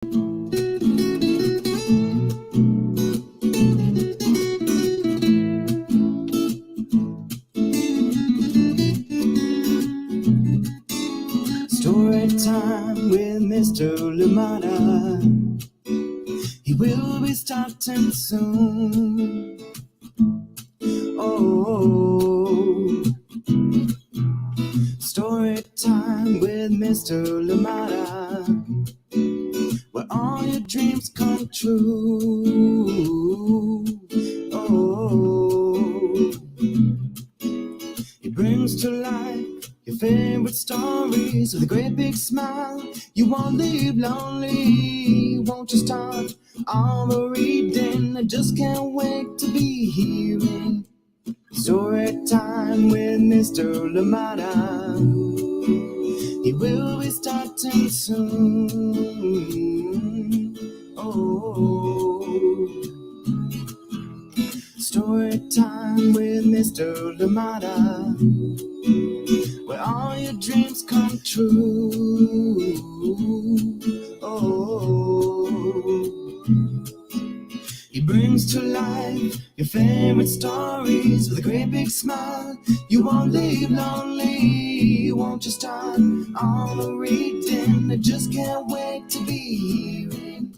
Story time with Mr. Lumada. He will be starting soon. Oh, story time with Mr. Lumada, where all your dreams come true. Oh, he brings to life your favorite stories with a great big smile. You won't leave lonely. Won't you start all the reading? I just can't wait to be hearing story time with Mr. Lumada. He will be starting soon. Oh, story time with Mr. Lumada, where all your dreams come true. Oh, he brings to life your favorite stories with a great big smile. You won't leave lonely. Won't you start all the reading? I just can't wait to be hearing.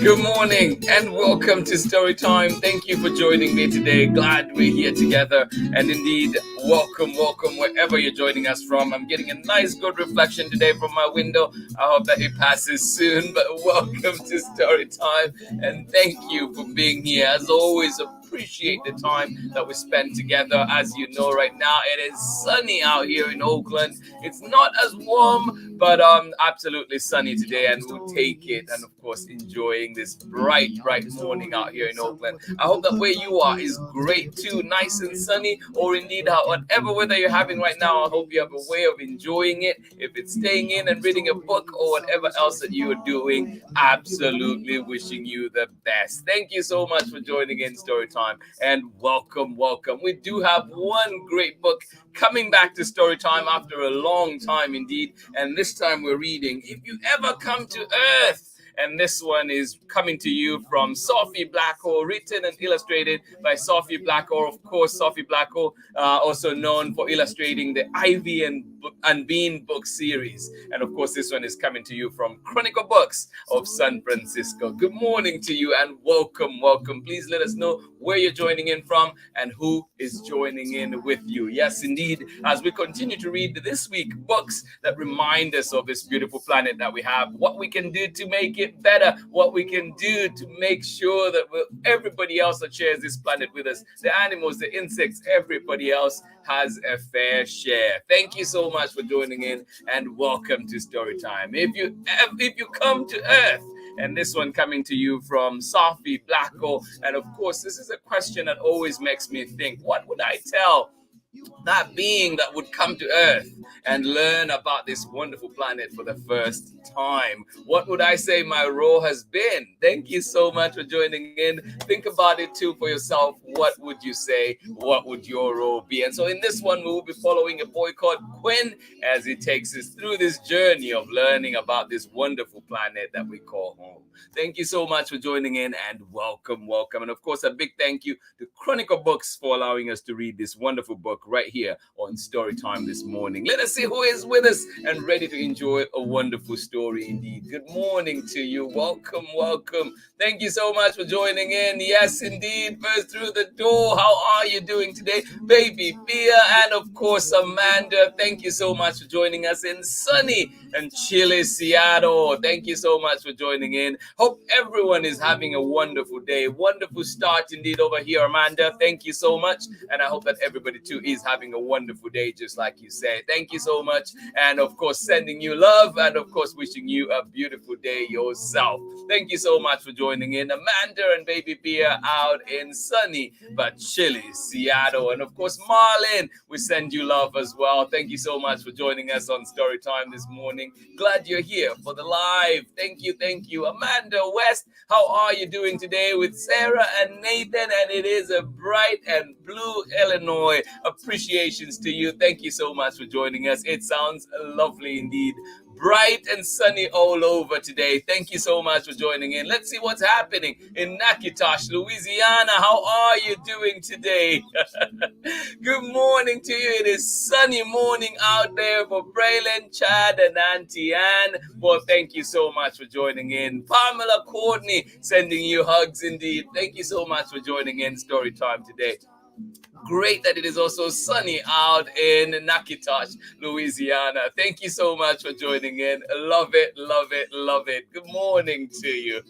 Good morning and welcome to Storytime. Thank you for joining me today. Glad we're here together. And indeed, welcome wherever you're joining us from. I'm getting a nice good reflection today from my window. I hope that it passes soon, but welcome to Storytime and thank you for being here. As always, appreciate the time that we spend together. As you know, right now it is sunny out here in Oakland. It's not as warm, but absolutely sunny today, and we'll take it. And of course, enjoying this bright morning out here in Oakland. I hope that where you are is great too, nice and sunny, or indeed whatever weather you're having right now. I hope you have a way of enjoying it. If it's staying in and reading a book or whatever else that you are doing, absolutely wishing you the best. Thank you so much for joining in Storytime, and welcome. We do have one great book coming back to Storytime after a long time indeed, and this time we're reading If You Ever Come to Earth. And this one is coming to you from Sophie Blackalll, written and illustrated by Sophie Blackalll. Of course, Sophie Blackalll, also known for illustrating the Ivy and Bean book series. And of course, this one is coming to you from Chronicle Books of San Francisco. Good morning to you and welcome. Please let us know where you're joining in from and who is joining in with you. Yes, indeed, as we continue to read this week books that remind us of this beautiful planet that we have, what we can do to make it better, what we can do to make sure that everybody else that shares this planet with us, the animals, the insects, everybody else has a fair share. Thank you so much for joining in and welcome to Storytime. If you come to Earth, and this one coming to you from Sophie Blackalll. And of course, this is a question that always makes me think, what would I tell that being that would come to Earth and learn about this wonderful planet for the first time? What would I say my role has been? Thank you so much for joining in. Think about it too for yourself. What would you say? What would your role be? And so in this one, we will be following a boy called Quinn as he takes us through this journey of learning about this wonderful planet that we call home. Thank you so much for joining in and welcome. And of course, a big thank you to Chronicle Books for allowing us to read this wonderful book right here on Storytime this morning. Let us see who is with us and ready to enjoy a wonderful story indeed. Good morning to you. Welcome. Thank you so much for joining in. Yes, indeed. First through the door. How are you doing today? Baby Bia and of course Amanda. Thank you so much for joining us in sunny and chilly Seattle. Thank you so much for joining in. Hope everyone is having a wonderful day. Wonderful start indeed over here, Amanda. Thank you so much. And I hope that everybody too is having having a wonderful day, just like you said. Thank you so much. And of course, sending you love and of course, wishing you a beautiful day yourself. Thank you so much for joining in. Amanda and Baby Bia out in sunny but chilly Seattle. And of course, Marlin, we send you love as well. Thank you so much for joining us on Story Time this morning. Glad you're here for the live. Thank you, thank you. Amanda West, how are you doing today with Sarah and Nathan? And it is a bright and blue Illinois. Appreciations to you. Thank you so much for joining us. It sounds lovely indeed. Bright and sunny all over today. Thank you so much for joining in. Let's see what's happening in Natchitoches, Louisiana. How are you doing today? Good morning to you. It is sunny morning out there for Braylon, Chad, and Auntie Anne. Well, thank you so much for joining in. Pamela Courtney, sending you hugs indeed. Thank you so much for joining in Story Time today. Great that it is also sunny out in Natchitoches, Louisiana. Thank you so much for joining in. Love it, love it, love it. Good morning to you.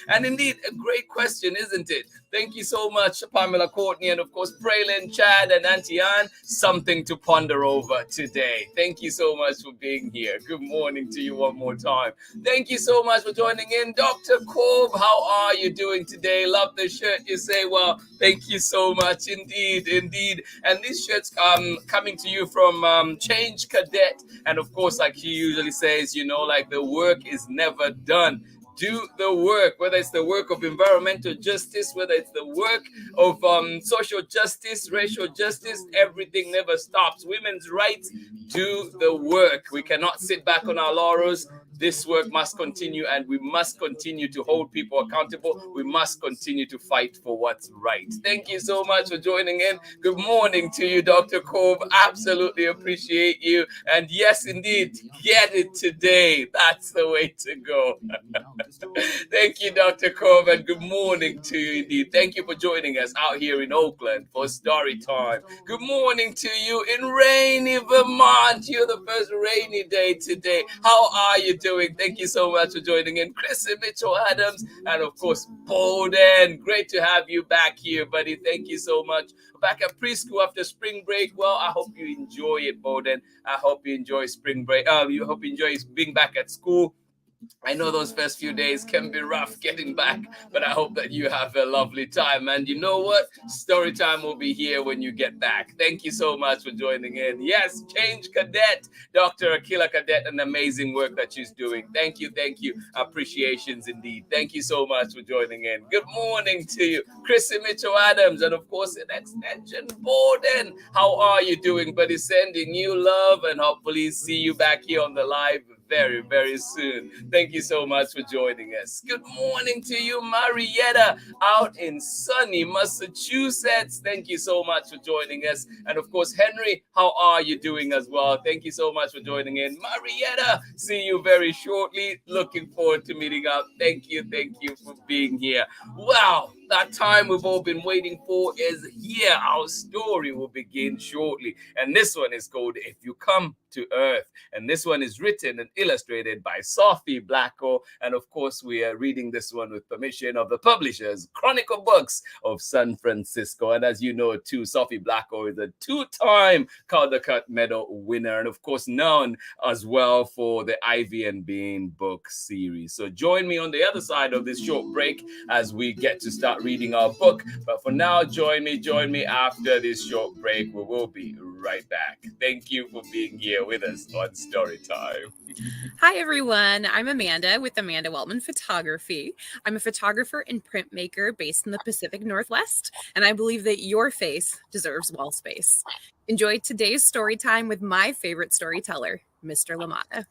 And indeed, a great question, isn't it? Thank you so much, Pamela Courtney, and of course, Braylon, Chad, and Auntie Anne. Something to ponder over today. Thank you so much for being here. Good morning to you one more time. Thank you so much for joining in. Dr. Corb, how are you doing today? Love the shirt you say. Well, thank you so much indeed, indeed. And this shirt's coming to you from Change Cadet. And of course, like he usually says, you know, like the work is never done. Do the work, whether it's the work of environmental justice, whether it's the work of social justice, racial justice, everything never stops. Women's rights, do the work. We cannot sit back on our laurels. This work must continue, and we must continue to hold people accountable. We must continue to fight for what's right. Thank you so much for joining in. Good morning to you, Dr. Cove. Absolutely appreciate you. And yes, indeed, get it today. That's the way to go. Thank you, Dr. Cove, and good morning to you indeed. Thank you for joining us out here in Oakland for Story Time. Good morning to you in rainy Vermont. You're the first rainy day today. How are you doing? Thank you so much for joining in. Chris and Mitchell Adams, and of course, Bolden. Great to have you back here, buddy. Thank you so much. Back at preschool after spring break. Well, I hope you enjoy it, Bolden. I hope you enjoy spring break. You hope you enjoy being back at school. I know those first few days can be rough getting back, but I hope that you have a lovely time. And you know what? Story time will be here when you get back. Thank you so much for joining in. Yes, Change Cadet, Dr. Akila Cadet, an amazing work that she's doing. Thank you, thank you. Appreciations indeed. Thank you so much for joining in. Good morning to you, Chrissy Mitchell Adams, and of course, an extension, Borden. How are you doing, buddy? Sending you love, and hopefully see you back here on the live very, very soon. Thank you so much for joining us. Good morning to you, Marietta, out in sunny Massachusetts. Thank you so much for joining us. And of course, Henry, how are you doing as well? Thank you so much for joining in. Marietta, see you very shortly. Looking forward to meeting up. Thank you for being here. Wow, that time we've all been waiting for is here. Our story will begin shortly. And this one is called If You Come to Earth. And this one is written and illustrated by Sophie Blackall. And of course, we are reading this one with permission of the publishers, Chronicle Books of San Francisco. And as you know, too, Sophie Blackall is a two-time Caldecott Medal winner. And of course, known as well for the Ivy and Bean book series. So join me on the other side of this short break as we get to start reading our book. But for now, join me after this short break. We will be right back. Thank you for being here with us on Story Time. Hi, everyone. I'm Amanda with Amanda Weltman Photography. I'm a photographer and printmaker based in the Pacific Northwest, and I believe that your face deserves wall space. Enjoy today's story time with my favorite storyteller, Mr. LaMotta.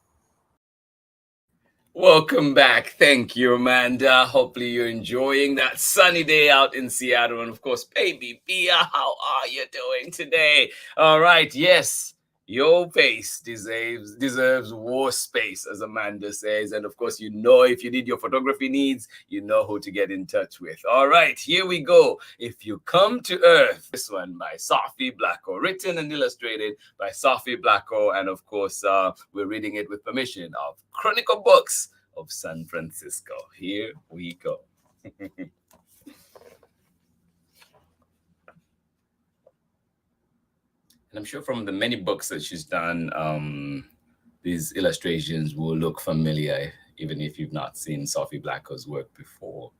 Welcome back. Thank you, Amanda. Hopefully you're enjoying that sunny day out in Seattle. And of course, baby Bia, how are you doing today? All right. Yes, your face deserves war space, as Amanda says. And of course, you know, if you need your photography needs, you know who to get in touch with. All right, here we go. If You Come to Earth. This one by Sophie Blackall, written and illustrated by Sophie Blackall. And of course, we're reading it with permission of Chronicle Books of San Francisco. Here we go. And I'm sure from the many books that she's done, these illustrations will look familiar, even if you've not seen Sophie Blackall's work before.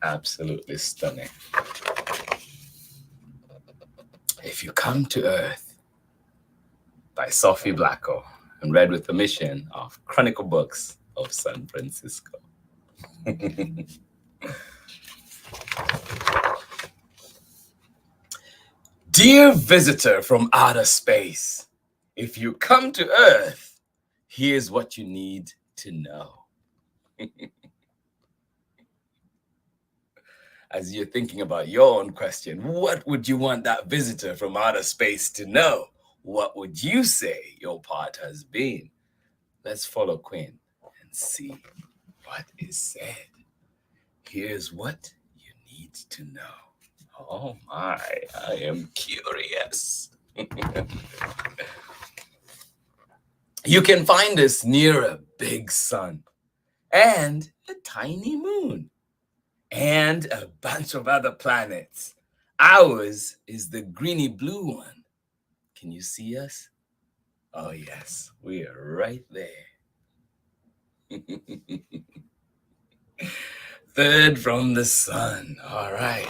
Absolutely stunning. If You Come to Earth by Sophie Blackall, and read with permission of Chronicle Books of San Francisco. Dear visitor from outer space, if you come to Earth, here's what you need to know. As you're thinking about your own question, what would you want that visitor from outer space to know? What would you say your part has been? Let's follow Quinn and see what is said. Here's what you need to know. Oh my, I am curious. You can find us near a big sun and a tiny moon and a bunch of other planets. Ours is the greeny blue one. Can you see us? Oh yes, we are right there. Third from the sun. All right.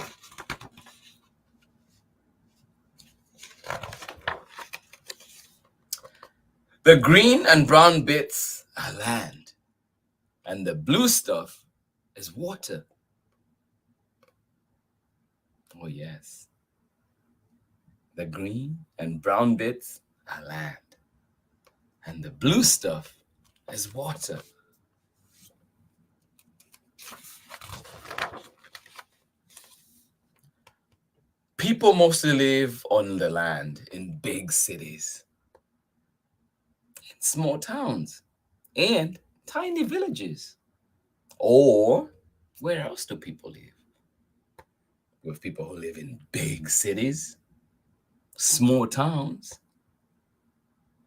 The green and brown bits are land, and the blue stuff is water. Oh yes. The green and brown bits are land, and the blue stuff is water. People mostly live on the land in big cities, in small towns, and tiny villages. Or where else do people live? With people who live in big cities, small towns,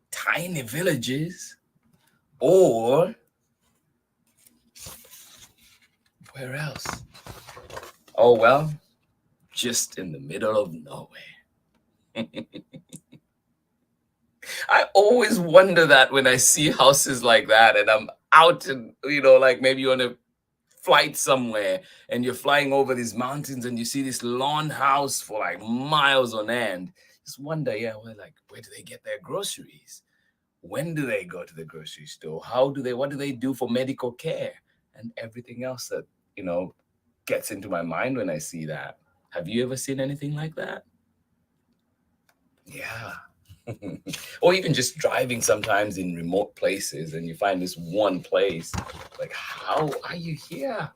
tiny villages, or where else? Oh, well, just in the middle of nowhere. I always wonder that when I see houses like that and I'm out and, like maybe on a flight somewhere and you're flying over these mountains and you see this lawn house for like miles on end. Just wonder, where do they get their groceries? When do they go to the grocery store? What do they do for medical care? And everything else that, gets into my mind when I see that. Have you ever seen anything like that? Yeah. Or even just driving sometimes in remote places and you find this one place, like, how are you here?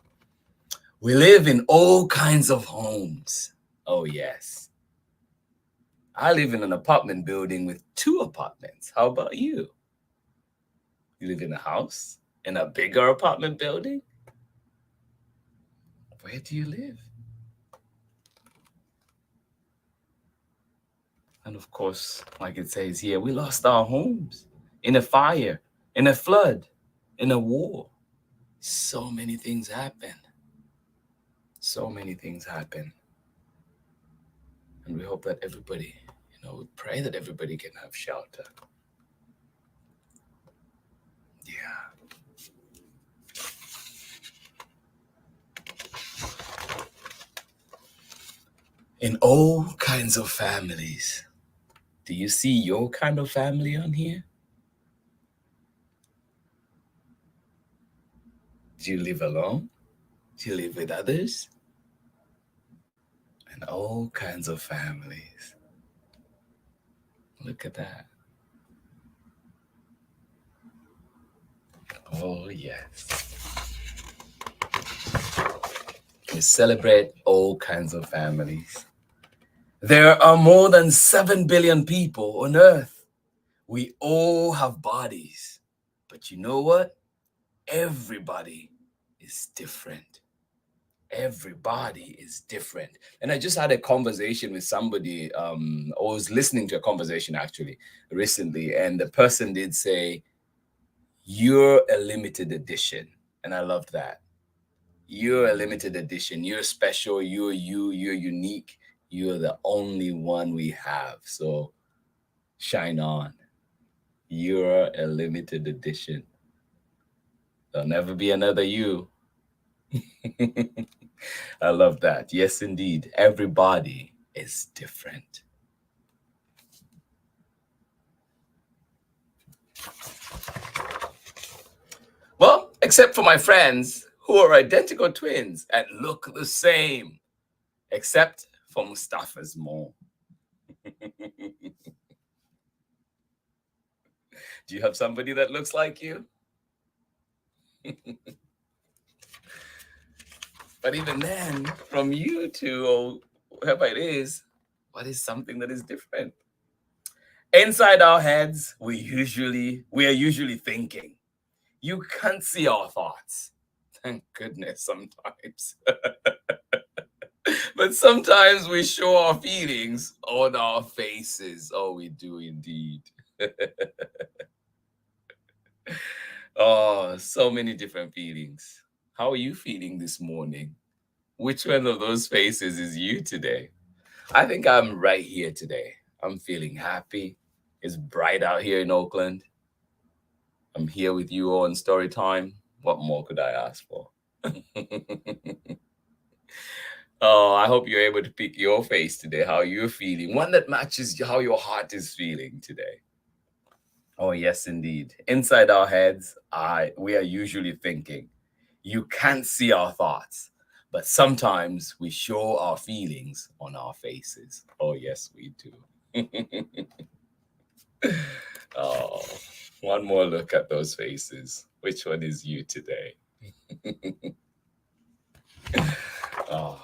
We live in all kinds of homes. Oh, yes. I live in an apartment building with 2 apartments. How about you? You live in a house in a bigger apartment building? Where do you live? And of course, like it says here, we lost our homes in a fire, in a flood, in a war. So many things happen. So many things happen. And we hope that everybody, we pray that everybody can have shelter. Yeah. In all kinds of families. Do you see your kind of family on here? Do you live alone? Do you live with others? And all kinds of families. Look at that. Oh, yes. We celebrate all kinds of families. There are more than 7 billion people on Earth. We all have bodies. But you know what? Everybody is different. Everybody is different. And I just had a conversation with somebody, I was listening to a conversation actually recently, and the person did say, you're a limited edition. And I loved that. You're a limited edition. You're special. You're you. You're unique. You're the only one we have. So shine on. You're a limited edition. There'll never be another you. I love that. Yes, indeed. Everybody is different. Well, except for my friends who are identical twins and look the same, except for Mustafa's mom. Do you have somebody that looks like you? But even then, from you to or whoever it is, what is something that is different? Inside our heads, we are usually thinking. You can't see our thoughts. Thank goodness sometimes. But sometimes we show our feelings on our faces. Oh, we do indeed. Oh, so many different feelings. How are you feeling this morning? Which one of those faces is you today? I think I'm right here today. I'm feeling happy. It's bright out here in Oakland. I'm here with you all in story time. What more could I ask for? Oh, I hope you're able to pick your face today, how you're feeling, one that matches how your heart is feeling today. Oh, yes, indeed. Inside our heads, we are usually thinking. You can't see our thoughts, but sometimes we show our feelings on our faces. Oh, yes, we do. Oh, one more look at those faces. Which one is you today? Oh.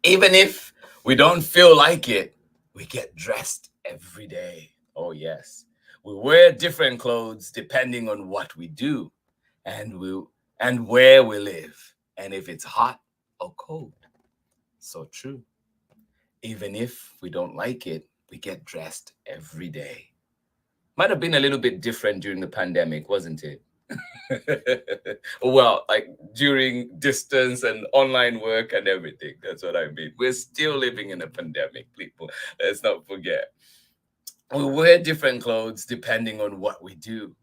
Even if we don't feel like it, we get dressed every day. Oh, yes. We wear different clothes depending on what we do and where we live, and if it's hot or cold. So true. Even if we don't like it, we get dressed every day. Might have been a little bit different during the pandemic, wasn't it? Well, like during distance and online work and everything. That's what I mean. We're still living in a pandemic, people. Let's not forget. We wear different clothes depending on what we do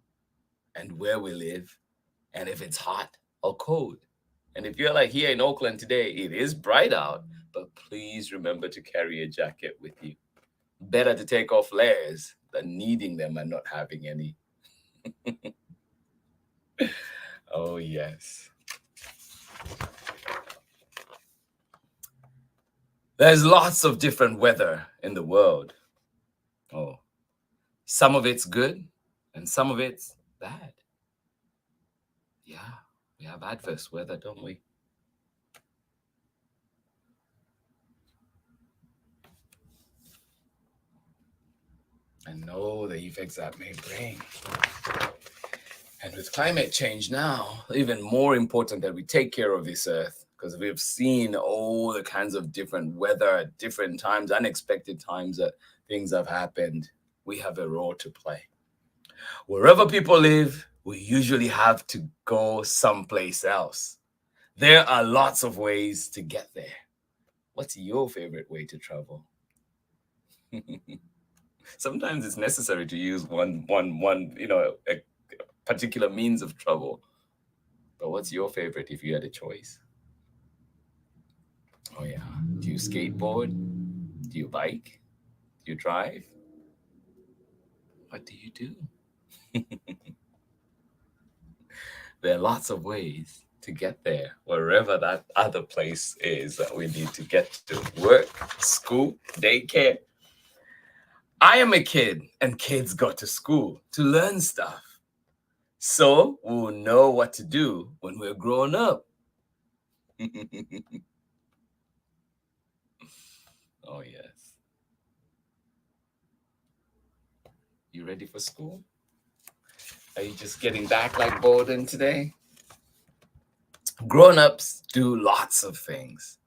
and where we live, and if it's hot or cold. And if you're like here in Oakland today, it is bright out, but please remember to carry a jacket with you. Better to take off layers than needing them and not having any. Oh, yes. There's lots of different weather in the world. Oh, some of it's good and some of it's bad. Yeah, we have adverse weather, don't we? And know the effects that may bring. And with climate change now, even more important that we take care of this earth, because we've seen all the kinds of different weather at different times, unexpected times that things have happened. We have a role to play. Wherever people live, we usually have to go someplace else. There are lots of ways to get there. What's your favorite way to travel? Sometimes it's necessary to use one, a particular means of travel. But what's your favorite if you had a choice? Oh, yeah. Do you skateboard? Do you bike? Do you drive? What do you do? There are lots of ways to get there, wherever that other place is that we need to get to. Work, school, daycare. I am a kid, and kids go to school to learn stuff. So we'll know what to do when we're grown up. Oh, yes. You ready for school? Are you just getting back like Borden today? Grown-ups do lots of things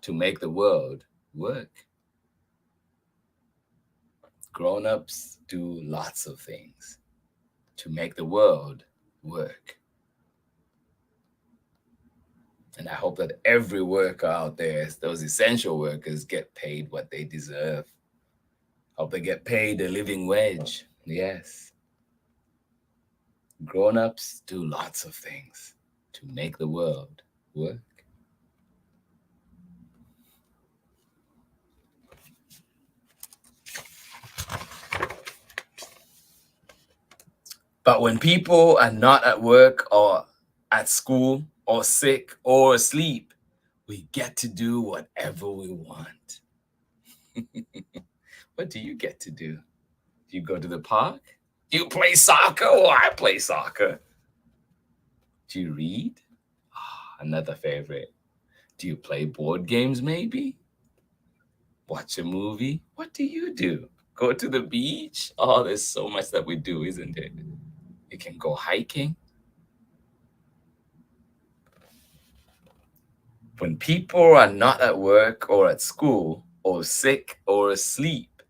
to make the world work. Grown-ups do lots of things to make the world work. And I hope that every worker out there, those essential workers, get paid what they deserve. Hope they get paid a living wage. Yes. Grown-ups do lots of things to make the world work. But when people are not at work or at school or sick or asleep, we get to do whatever we want. What do you get to do? Do you go to the park? Do you play soccer? Oh, I play soccer. Do you read? Another favorite. Do you play board games maybe? Watch a movie? What do you do? Go to the beach? Oh, there's so much that we do, isn't it? You can go hiking. When people are not at work or at school or sick or asleep,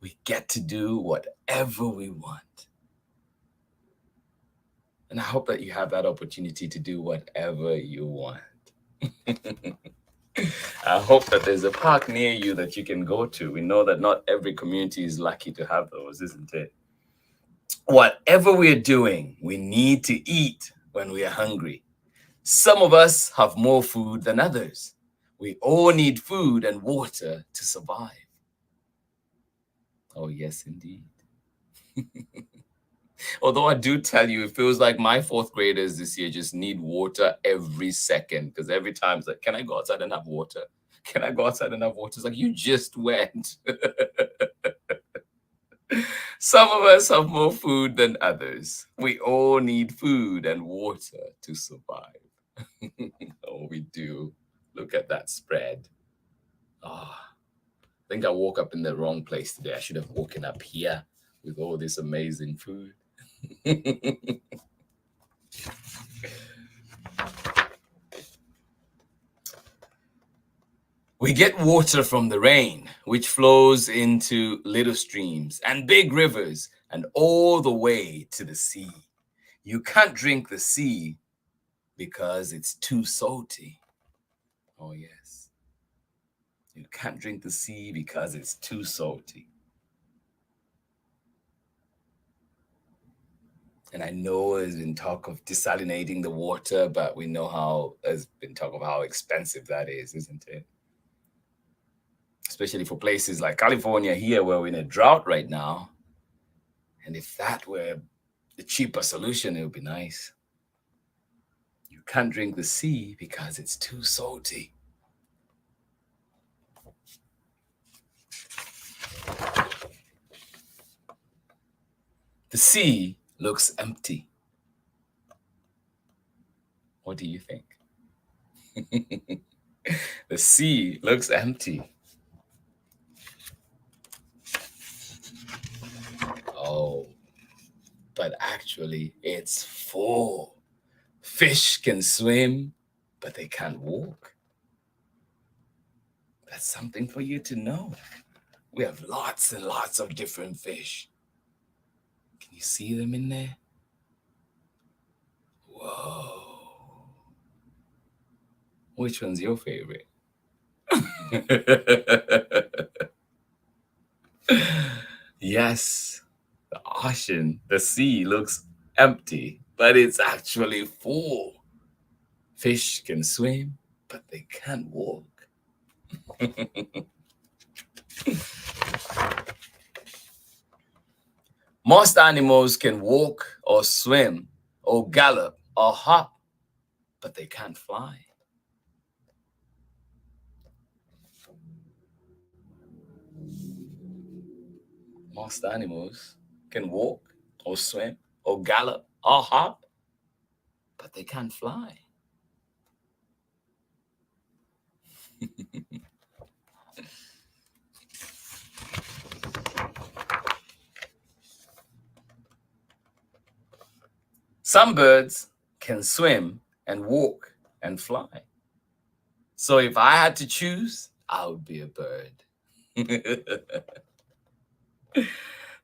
we get to do whatever we want. And I hope that you have that opportunity to do whatever you want. I hope that there's a park near you that you can go to. We know that not every community is lucky to have those, isn't it? Whatever we're doing, we need to eat when we are hungry. Some of us have more food than others. We all need food and water to survive. Oh, yes, indeed. Although I do tell you, it feels like my fourth graders this year just need water every second, because every time it's like, can I go outside and have water? Can I go outside and have water? It's like, you just went. Some of us have more food than others. We all need food and water to survive. Oh, we do. Look at that spread. Oh, I think I woke up in the wrong place today. I should have woken up here with all this amazing food. We get water from the rain, which flows into little streams and big rivers and all the way to the sea. You can't drink the sea because it's too salty. Oh, yes. You can't drink the sea because it's too salty. And I know there's been talk of desalinating the water, but we know how there's been talk of how expensive that is, isn't it? Especially for places like California here, where we're in a drought right now. And if that were the cheaper solution, it would be nice. You can't drink the sea because it's too salty. The sea looks empty. What do you think? The sea looks empty. Oh, but actually it's full. Fish can swim, but they can't walk. That's something for you to know. We have lots and lots of different fish. Can you see them in there? Whoa. Which one's your favorite? Yes, the ocean, the sea looks empty, but it's actually full. Fish can swim, but they can't walk. Most animals can walk or swim or gallop or hop, but they can't fly. Most animals can walk or swim or gallop or hop, but they can't fly. Some birds can swim and walk and fly. So if I had to choose, I would be a bird.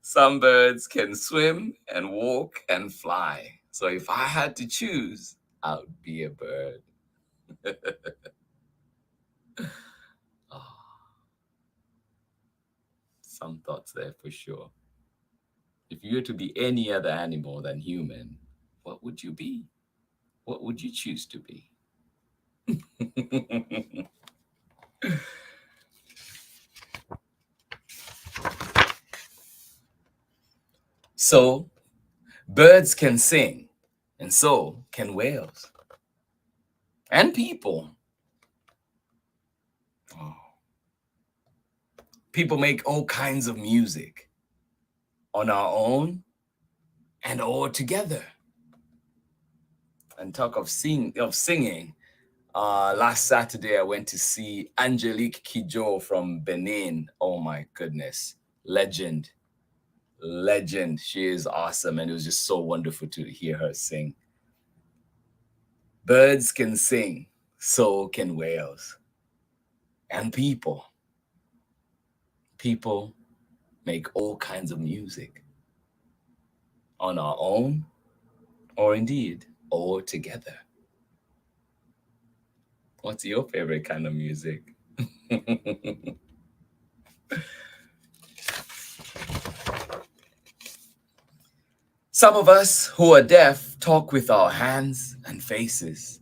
Some birds can swim and walk and fly. So if I had to choose, I would be a bird. Ah, some thoughts there for sure. If you were to be any other animal than human, what would you be? What would you choose to be? So, birds can sing, and so can whales. And people. Oh. People make all kinds of music on our own and all together. And talk of singing. Last Saturday, I went to see Angelique Kidjo from Benin. Oh my goodness. Legend. She is awesome. And it was just so wonderful to hear her sing. Birds can sing, so can whales. And people. People make all kinds of music on our own, or indeed, all together. What's your favorite kind of music? Some of us who are deaf talk with our hands and faces.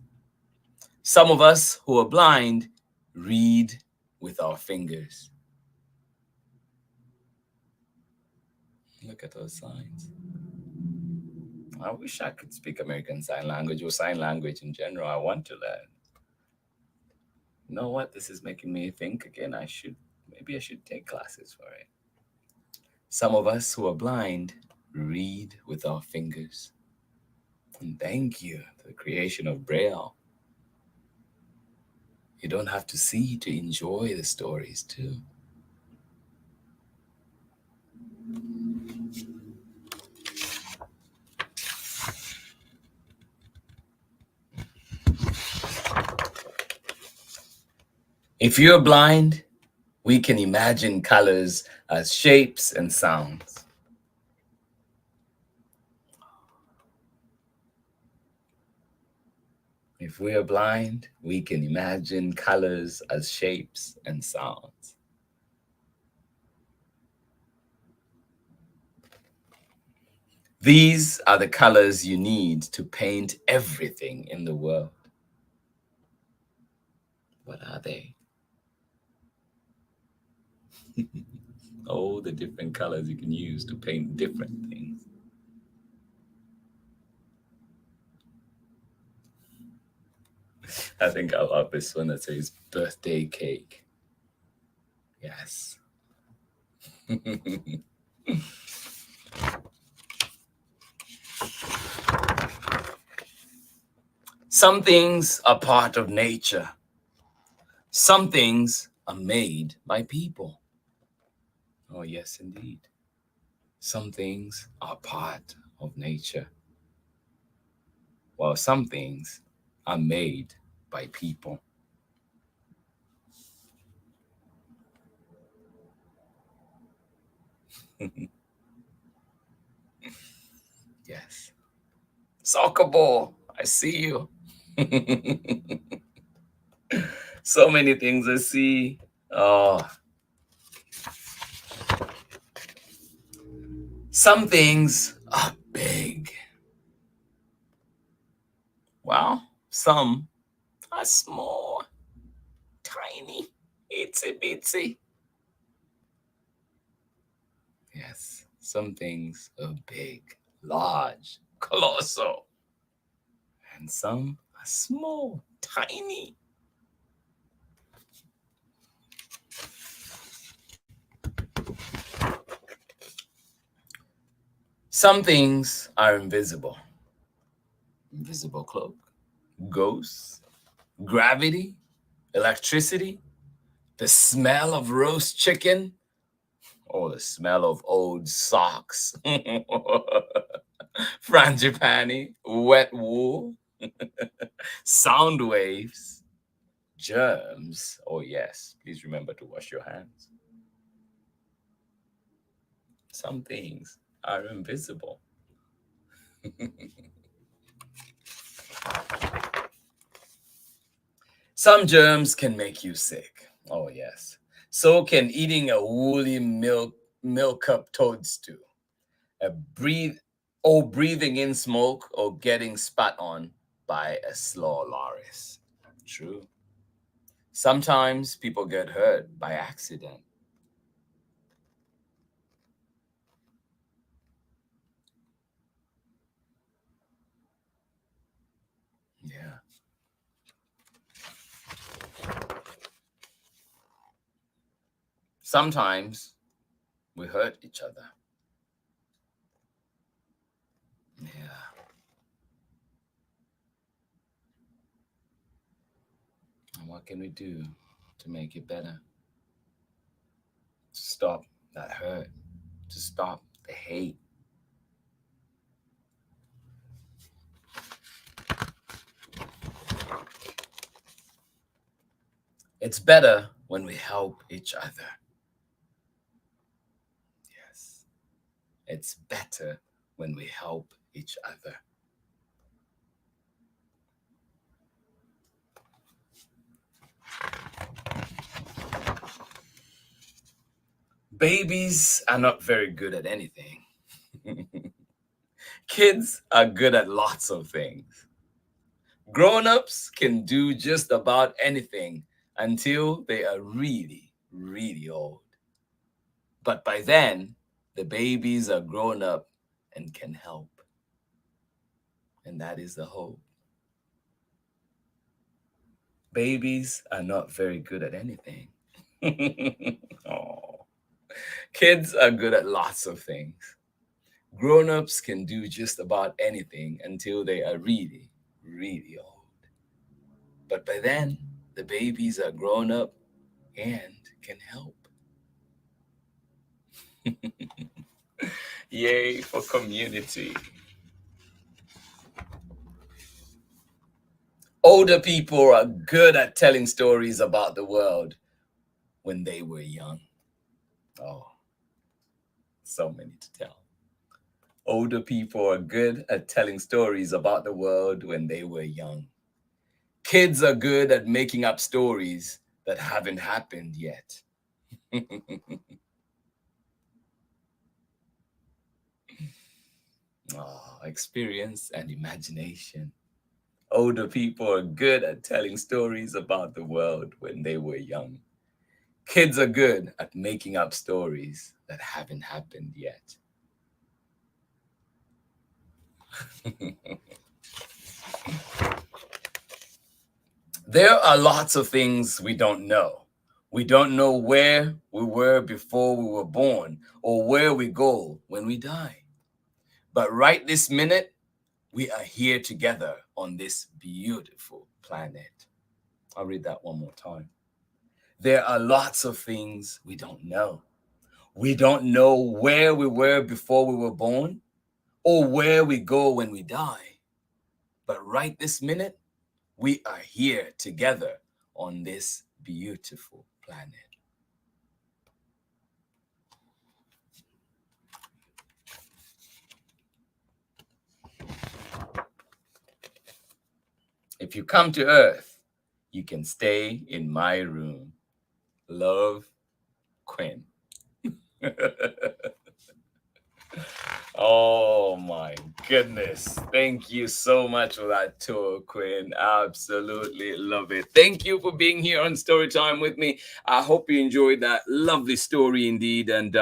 Some of us who are blind read with our fingers. Look at those signs. I wish I could speak American Sign Language or sign language in general. I want to learn. You know what? This is making me think again. Maybe I should take classes for it. Some of us who are blind read with our fingers. And thank you to the creation of Braille. You don't have to see to enjoy the stories too. If you're blind, we can imagine colors as shapes and sounds. If we are blind, we can imagine colors as shapes and sounds. These are the colors you need to paint everything in the world. What are they? Oh, the different colors you can use to paint different things. I think I love this one that says birthday cake. Yes. Some things are part of nature. Some things are made by people. Oh, yes, indeed. Some things are part of nature, while some things are made by people. Yes. Soccer ball, I see you. So many things I see. Oh. Some things are big. Well, some are small, tiny, itsy bitsy. Yes, some things are big, large, colossal. And some are small, tiny. Some things are invisible. Invisible cloak, ghosts, gravity, electricity, the smell of roast chicken, or the smell of old socks, frangipani, wet wool, sound waves, germs. Oh yes, please remember to wash your hands. Some things are invisible. Some germs can make you sick. Oh, yes. So can eating a woolly milk cup toadstool. A breathing in smoke or getting spat on by a slaw loris. True. Sometimes people get hurt by accident. Yeah. Sometimes we hurt each other. Yeah. And what can we do to make it better? To stop that hurt, to stop the hate. It's better when we help each other. Yes. It's better when we help each other. Babies are not very good at anything. Kids are good at lots of things. Grown-ups can do just about anything until they are really, really old. But by then, the babies are grown up and can help. And that is the hope. Babies are not very good at anything. Oh. Kids are good at lots of things. Grown-ups can do just about anything until they are really, really old. But by then, the babies are grown up and can help. Yay for community. Older people are good at telling stories about the world when they were young. Oh, so many to tell. Older people are good at telling stories about the world when they were young. Kids are good at making up stories that haven't happened yet. Oh, experience and imagination. Older people are good at telling stories about the world when they were young. Kids are good at making up stories that haven't happened yet. There are lots of things we don't know. We don't know where we were before we were born or where we go when we die. But right this minute, we are here together on this beautiful planet. I'll read that one more time. There are lots of things we don't know. We don't know where we were before we were born or where we go when we die. But right this minute, we are here together on this beautiful planet. If you come to Earth, you can stay in my room. Love, Quinn. Oh my goodness. Thank you so much for that tour, Quinn. Absolutely love it. Thank you for being here on Storytime with me. I hope you enjoyed that lovely story indeed. And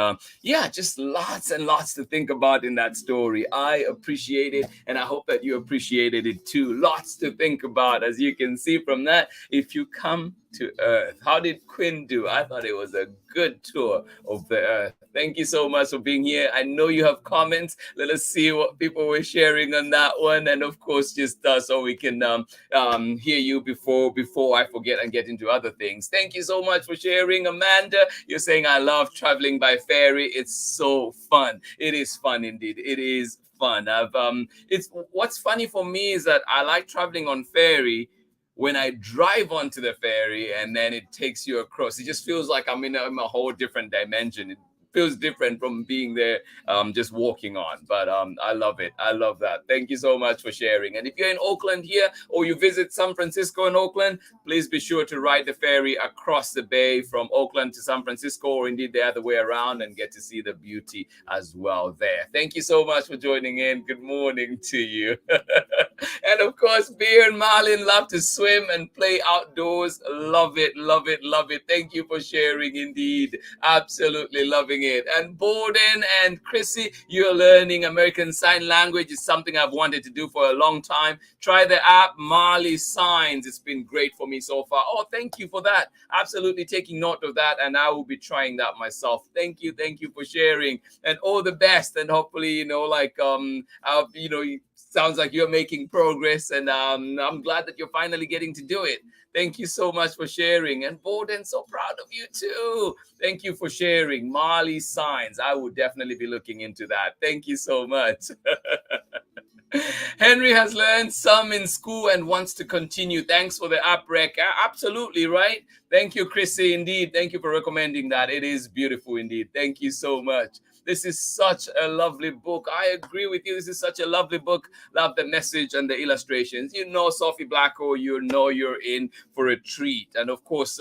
yeah, just lots and lots to think about in that story. I appreciate it. And I hope that you appreciated it too. Lots to think about, as you can see from that. If you come to Earth, how did Quinn do? I thought it was a good tour of the Earth. Thank you so much for being here. I know you have comments. Let us see what people were sharing on that one, and of course, just so we can hear you before I forget and get into other things. Thank you so much for sharing, Amanda. You're saying I love traveling by ferry. It's so fun. It is fun indeed. It is fun. It's what's funny for me is that I like traveling on ferry. When I drive onto the ferry and then it takes you across, it just feels like I'm in a whole different dimension. feels different from being there, just walking on. But I love it. I love that. Thank you so much for sharing. And if you're in Oakland here, or you visit San Francisco and Oakland, please be sure to ride the ferry across the bay from Oakland to San Francisco, or indeed the other way around, and get to see the beauty as well there. Thank you so much for joining in. Good morning to you. And of course, Beer and Marlin love to swim and play outdoors. Love it, love it, love it. Thank you for sharing indeed. Absolutely loving it. And Borden and Chrissy, you're learning American Sign Language. It's something I've wanted to do for a long time. Try the app, Marley Signs. It's been great for me so far. Oh, thank you for that. Absolutely taking note of that, and I will be trying that myself. Thank you for sharing, and all the best. And hopefully, sounds like you're making progress, and I'm glad that you're finally getting to do it. Thank you so much for sharing. And Borden, so proud of you too. Thank you for sharing. Marley Signs. I will definitely be looking into that. Thank you so much. Henry has learned some in school and wants to continue. Thanks for the app rec. Absolutely, right? Thank you, Chrissy. Indeed. Thank you for recommending that. It is beautiful indeed. Thank you so much. This is such a lovely book. I agree with you. This is such a lovely book. Love the message and the illustrations. You know, Sophie Blackall, you know you're in for a treat. And of course,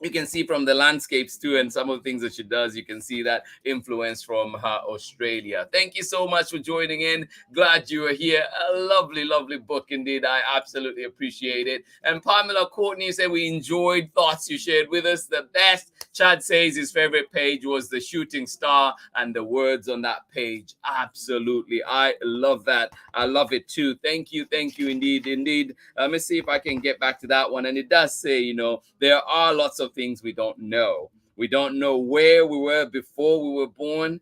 you can see from the landscapes too, and some of the things that she does, you can see that influence from her Australia. Thank you so much for joining in. Glad you are here. A lovely, lovely book indeed. I absolutely appreciate it. And Pamela Courtney said we enjoyed thoughts you shared with us. The best. Chad says his favorite page was the shooting star and the words on that page. Absolutely. I love that. I love it too. Thank you indeed. Let me see if I can get back to that one. And it does say, there are lots of things we don't know. We don't know where we were before we were born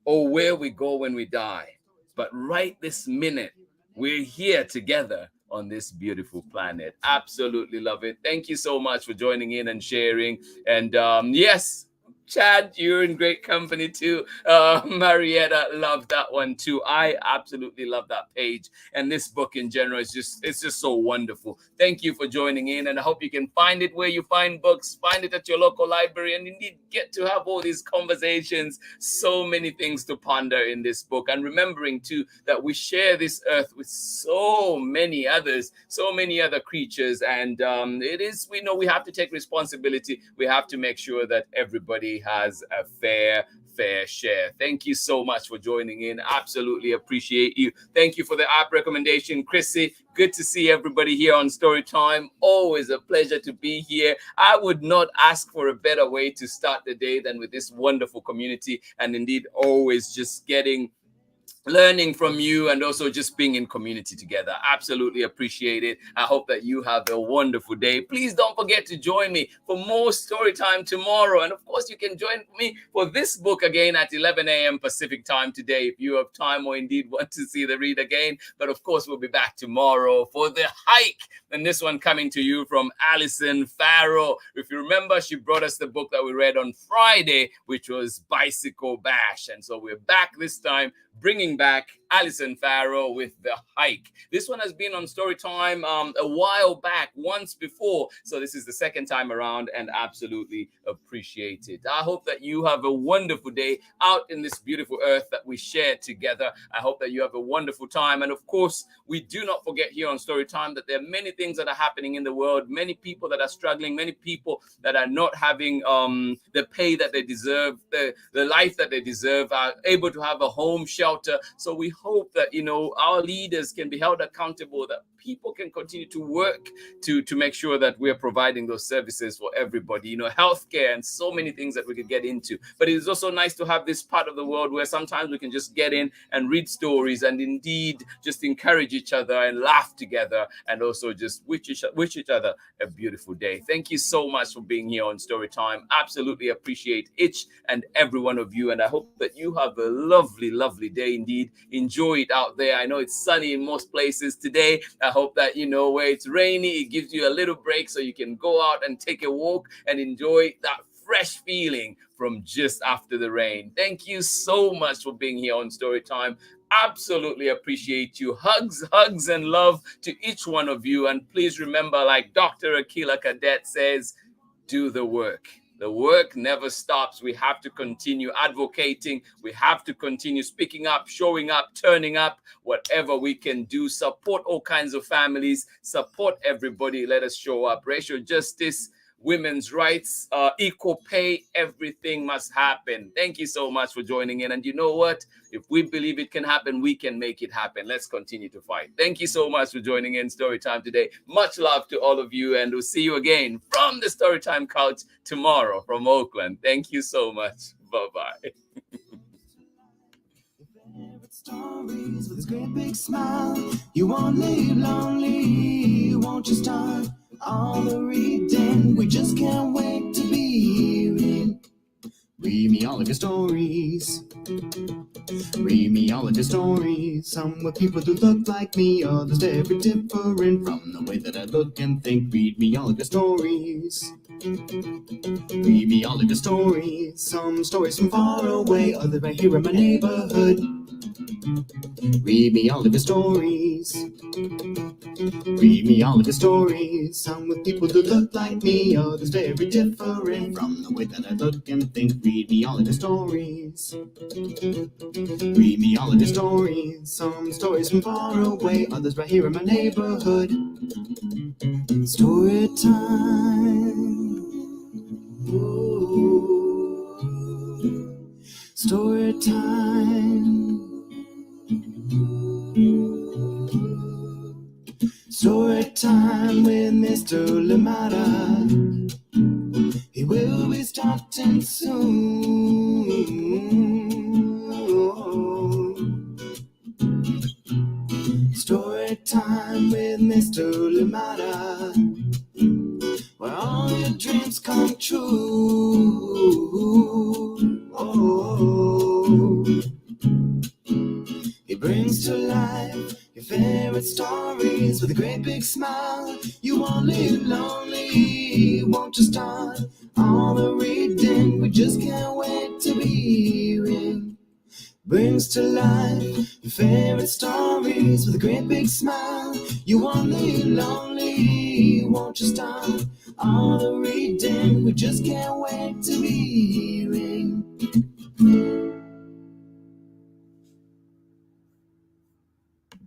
or where we go when we die. But right this minute, we're here together on this beautiful planet. Absolutely love it. Thank you so much for joining in and sharing. And yes, Chad, you're in great company too. Marietta, love that one too. I absolutely love that page. And this book in general is it's just so wonderful. Thank you for joining in, and I hope you can find it where you find books, find it at your local library, and indeed get to have all these conversations. So many things to ponder in this book. And remembering too that we share this earth with so many others, so many other creatures. And we have to take responsibility. We have to make sure that everybody has a fair share. Thank you so much for joining in. Absolutely appreciate you. Thank you for the app recommendation, Chrissy. Good to see everybody here on Storytime. Always a pleasure to be here. I would not ask for a better way to start the day than with this wonderful community, and indeed always just learning from you, and also just being in community together. Absolutely appreciate it. I hope that you have a wonderful day. Please don't forget to join me for more story time tomorrow. And of course, you can join me for this book again at 11 a.m. Pacific time today if you have time or indeed want to see the read again. But of course, we'll be back tomorrow for The Hike. And this one coming to you from Alison Farrow. If you remember, she brought us the book that we read on Friday, which was Bicycle Bash. And so we're back this time, bringing back Alison Farrow with The Hike. This one has been on Storytime a while back, once before. So this is the second time around, and absolutely appreciate it. I hope that you have a wonderful day out in this beautiful earth that we share together. I hope that you have a wonderful time. And of course, we do not forget here on Storytime that there are many things that are happening in the world, many people that are struggling, many people that are not having the pay that they deserve, the life that they deserve, are able to have a home, shelter. So we hope that, our leaders can be held accountable, that people can continue to work to make sure that we're providing those services for everybody, healthcare and so many things that we could get into. But it is also nice to have this part of the world where sometimes we can just get in and read stories and indeed just encourage each other and laugh together, and also just wish each other a beautiful day. Thank you so much for being here on Storytime. Absolutely appreciate each and every one of you. And I hope that you have a lovely, lovely day indeed. Enjoy it out there. I know it's sunny in most places today. I hope that, where it's rainy, it gives you a little break so you can go out and take a walk and enjoy that fresh feeling from just after the rain. Thank you so much for being here on Storytime. Absolutely appreciate you. Hugs and love to each one of you. And please remember, like Dr. Akila Cadet says, do the work. The work never stops. We have to continue advocating. We have to continue speaking up, showing up, turning up, whatever we can do. Support all kinds of families. Support everybody. Let us show up. Racial justice, women's rights, equal pay, everything must happen. Thank you so much for joining in. And you know what? If we believe it can happen, we can make it happen. Let's continue to fight. Thank you so much for joining in Storytime today. Much love to all of you, and we'll see you again from the Storytime couch tomorrow from Oakland. Thank you so much. Bye-bye. Stories with this great big smile. You won't live lonely, won't you start all the reading? We just can't wait to be hearing. Read me all of your stories. Read me all of your stories. Some with people who look like me, others very different from the way that I look and think. Read me all of your stories. Read me all of your stories. Some stories from far away, others right here in my neighborhood. Read me all of your stories. Read me all of your stories. Some with people who look like me, others very different from the way that I look and think. Read me all of your stories. Read me all of your stories. Some stories from far away, others right here in my neighborhood. Story time. Ooh. Story time. Story time with Mr. Lamada. He will be starting soon. Story time with Mr. Lamada, where all your dreams come true. Oh. He brings to life your favorite stories with a great big smile. You won't live lonely, won't you start all the reading? We just can't wait to be hearing. Brings to life your favorite stories with a great big smile. You won't live lonely, won't you start all the reading? We just can't wait to be